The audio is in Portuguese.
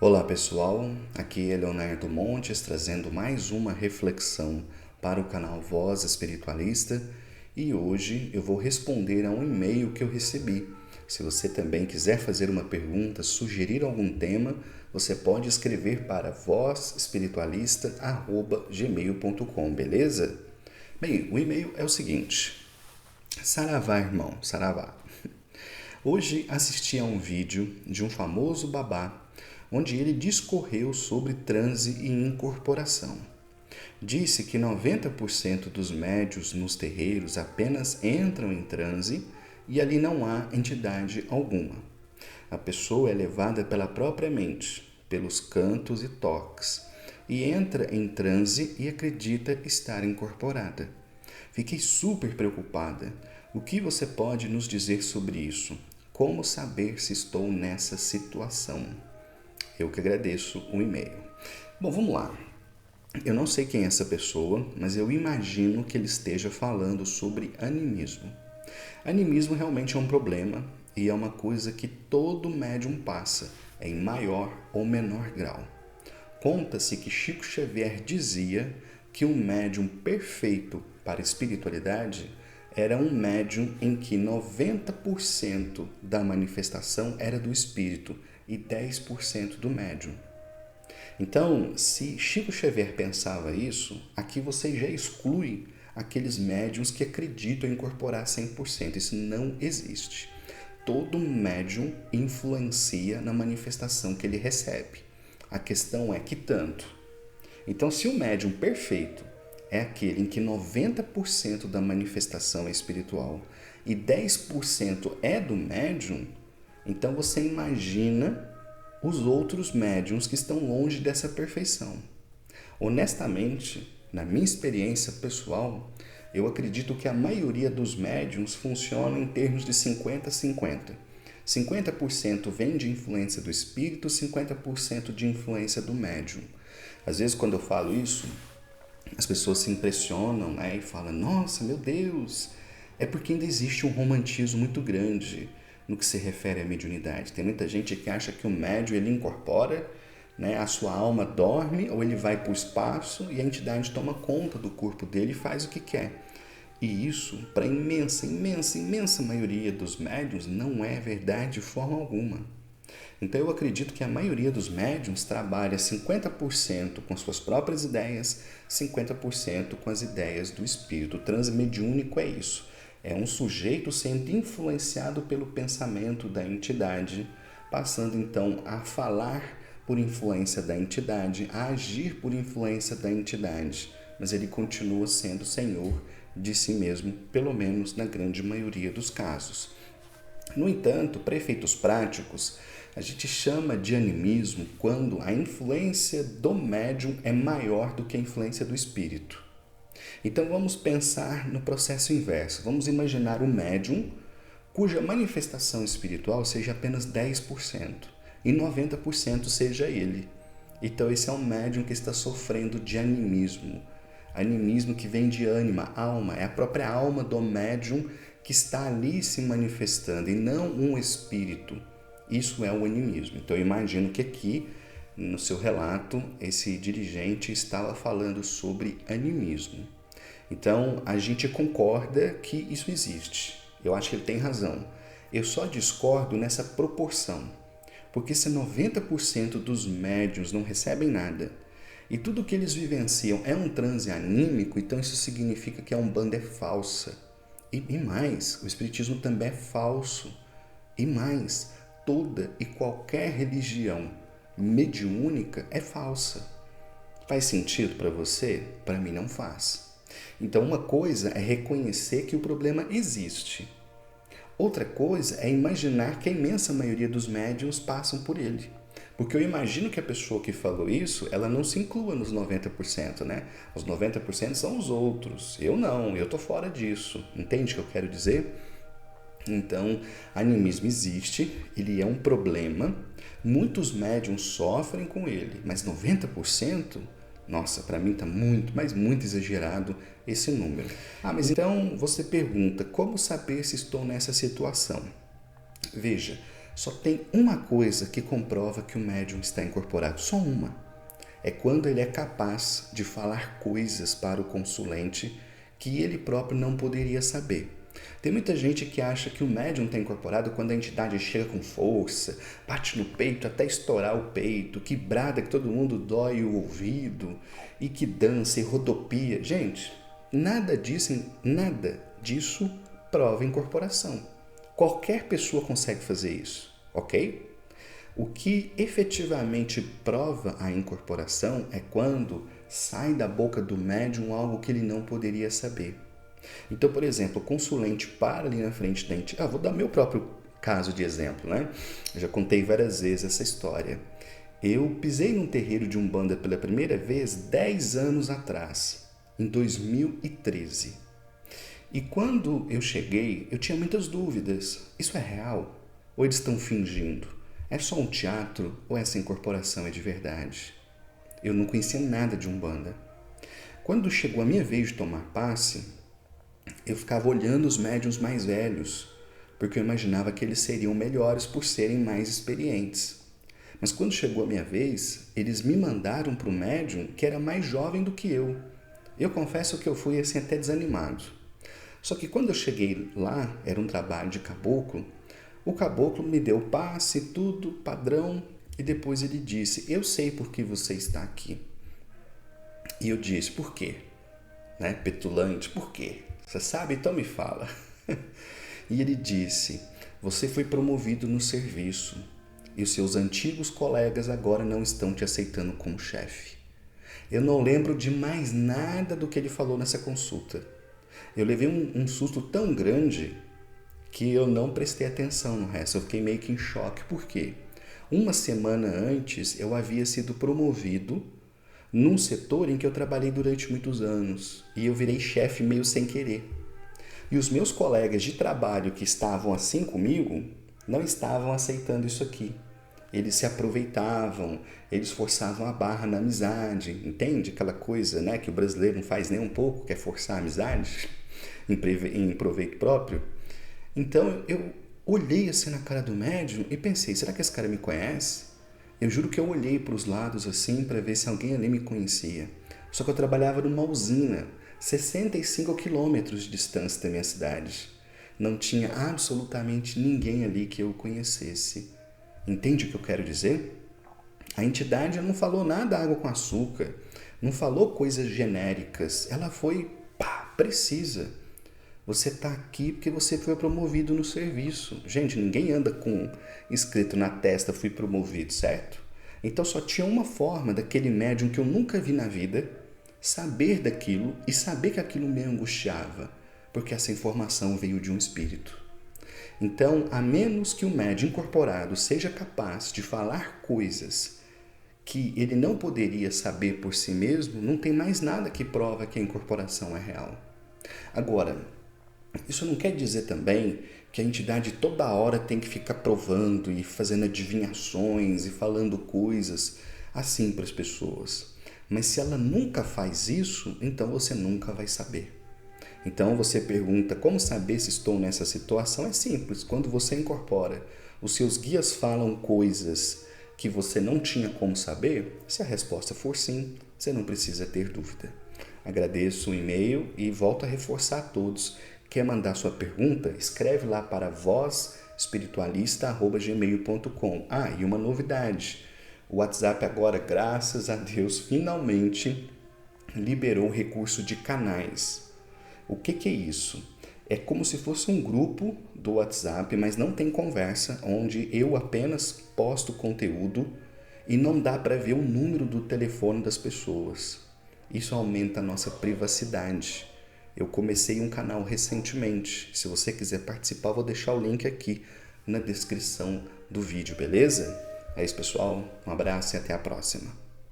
Olá pessoal, aqui é Leonardo Montes trazendo mais uma reflexão para o canal Voz Espiritualista e hoje eu vou responder a um e-mail que eu recebi. Se você também quiser fazer uma pergunta, sugerir algum tema, você pode escrever para vozespiritualista@gmail.com, beleza? Bem, o e-mail é o seguinte: Saravá, irmão, Saravá. Hoje assisti a um vídeo de um famoso babá onde ele discorreu sobre transe e incorporação. Disse que 90% dos médiuns nos terreiros apenas entram em transe e ali não há entidade alguma. A pessoa é levada pela própria mente, pelos cantos e toques, e entra em transe e acredita estar incorporada. Fiquei super preocupada. O que você pode nos dizer sobre isso? Como saber se estou nessa situação? Eu que agradeço o e-mail. Bom, vamos lá. Eu não sei quem é essa pessoa, mas eu imagino que ele esteja falando sobre animismo. Animismo realmente é um problema e é uma coisa que todo médium passa, em maior ou menor grau. Conta-se que Chico Xavier dizia que um médium perfeito para a espiritualidade era um médium em que 90% da manifestação era do espírito e 10% do médium. Então, se Chico Xavier pensava isso, aqui você já exclui aqueles médiums que acreditam em incorporar 100%. Isso não existe. Todo médium influencia na manifestação que ele recebe. A questão é que tanto. Então, se o médium perfeito é aquele em que 90% da manifestação é espiritual e 10% é do médium, então você imagina os outros médiums que estão longe dessa perfeição. Honestamente, na minha experiência pessoal, eu acredito que a maioria dos médiums funciona em termos de 50-50. 50% vem de influência do espírito, 50% de influência do médium. Às vezes, quando eu falo isso, as pessoas se impressionam, né, e falam: nossa, meu Deus, é porque ainda existe um romantismo muito grande no que se refere à mediunidade. Tem muita gente que acha que o médium ele incorpora, né, a sua alma dorme ou ele vai para o espaço e a entidade toma conta do corpo dele e faz o que quer. E isso, para a imensa maioria dos médiuns, não é verdade de forma alguma. Então eu acredito que a maioria dos médiuns trabalha 50% com suas próprias ideias, 50% com as ideias do espírito. O transe mediúnico é isso. É um sujeito sendo influenciado pelo pensamento da entidade, passando então a falar por influência da entidade, a agir por influência da entidade, mas ele continua sendo senhor de si mesmo, pelo menos na grande maioria dos casos. No entanto, para efeitos práticos, a gente chama de animismo quando a influência do médium é maior do que a influência do espírito. Então vamos pensar no processo inverso. Vamos imaginar um médium cuja manifestação espiritual seja apenas 10% e 90% seja ele. Então esse é um médium que está sofrendo de animismo. Animismo que vem de ânima, alma, é a própria alma do médium que está ali se manifestando e não um espírito. Isso é o animismo. Então eu imagino que aqui, no seu relato, esse dirigente estava falando sobre animismo. Então a gente concorda que isso existe. Eu acho que ele tem razão. Eu só discordo nessa proporção. Porque se 90% dos médiuns não recebem nada e tudo que eles vivenciam é um transe anímico, então isso significa que a Umbanda é falsa. E mais, o Espiritismo também é falso. E mais, toda e qualquer religião mediúnica é falsa. Faz sentido para você? Para mim não faz. Então uma coisa é reconhecer que o problema existe. Outra coisa é imaginar que a imensa maioria dos médiuns passam por ele. Porque eu imagino que a pessoa que falou isso, ela não se inclua nos 90%, né? Os 90% são os outros. Eu não, eu tô fora disso. Entende o que eu quero dizer? Então, animismo existe, ele é um problema, muitos médiums sofrem com ele, mas 90%? Nossa, para mim está muito, mas muito exagerado esse número. Mas então você pergunta, como saber se estou nessa situação? Veja, Só tem uma coisa que comprova que o médium está incorporado, só uma. É quando ele é capaz de falar coisas para o consulente que ele próprio não poderia saber. Tem muita gente que acha que o médium está incorporado quando a entidade chega com força, bate no peito até estourar o peito, que brada que todo mundo dói o ouvido e que dança e rodopia. Gente, nada disso prova incorporação. Qualquer pessoa consegue fazer isso, ok? O que efetivamente prova a incorporação é quando sai da boca do médium algo que ele não poderia saber. Então, por exemplo, o consulente para ali na frente da entidade. Vou dar meu próprio caso de exemplo, né? Eu já contei várias vezes essa história. Eu pisei num terreiro de Umbanda pela primeira vez 10 anos atrás, em 2013. E quando eu cheguei, eu tinha muitas dúvidas. Isso é real? Ou eles estão fingindo? É só um teatro ou essa incorporação é de verdade? Eu não conhecia nada de Umbanda. Quando chegou a minha vez de tomar passe, eu ficava olhando os médiuns mais velhos, porque eu imaginava que eles seriam melhores por serem mais experientes. Mas quando chegou a minha vez, eles me mandaram para o médium que era mais jovem do que eu. Eu confesso que eu fui assim até desanimado. Só que quando eu cheguei lá, era um trabalho de caboclo, o caboclo me deu passe, tudo, padrão, e depois ele disse, eu sei por que você está aqui. E eu disse, por quê? Petulante, por quê? Você sabe? Então me fala. E ele disse, você foi promovido no serviço e os seus antigos colegas agora não estão te aceitando como chefe. Eu não lembro de mais nada do que ele falou nessa consulta. Eu levei um susto tão grande que eu não prestei atenção no resto. Eu fiquei meio que em choque. Por quê? Uma semana antes eu havia sido promovido num setor em que eu trabalhei durante muitos anos e eu virei chefe meio sem querer. E os meus colegas de trabalho que estavam assim comigo não estavam aceitando isso aqui. Eles se aproveitavam, eles forçavam a barra na amizade, entende? Aquela coisa, né, que o brasileiro não faz nem um pouco, que é forçar a amizade em proveito próprio. Então eu olhei assim na cara do médium e pensei, será que esse cara me conhece? Eu juro que eu olhei para os lados assim para ver se alguém ali me conhecia. Só que eu trabalhava numa usina, 65 quilômetros de distância da minha cidade. Não tinha absolutamente ninguém ali que eu conhecesse. Entende o que eu quero dizer? A entidade não falou nada água com açúcar, não falou coisas genéricas. Ela foi, precisa. Você está aqui porque você foi promovido no serviço. Gente, ninguém anda com escrito na testa, fui promovido, certo? Então só tinha uma forma daquele médium que eu nunca vi na vida saber daquilo e saber que aquilo me angustiava, porque essa informação veio de um espírito. Então, a menos que o médium incorporado seja capaz de falar coisas que ele não poderia saber por si mesmo, não tem mais nada que prova que a incorporação é real. Agora, isso não quer dizer também que a entidade toda hora tem que ficar provando e fazendo adivinhações e falando coisas assim para as pessoas. Mas se ela nunca faz isso, então você nunca vai saber. Então você pergunta, como saber se estou nessa situação? É simples, quando você incorpora, os seus guias falam coisas que você não tinha como saber, se a resposta for sim, você não precisa ter dúvida. Agradeço o e-mail e volto a reforçar a todos. Quer mandar sua pergunta? Escreve lá para vozespiritualista@gmail.com. E uma novidade, o WhatsApp agora, graças a Deus, finalmente liberou o recurso de canais. O que é isso? É como se fosse um grupo do WhatsApp, mas não tem conversa, onde eu apenas posto conteúdo e não dá para ver o número do telefone das pessoas. Isso aumenta a nossa privacidade. Eu comecei um canal recentemente. Se você quiser participar, eu vou deixar o link aqui na descrição do vídeo, beleza? É isso, pessoal. Um abraço e até a próxima.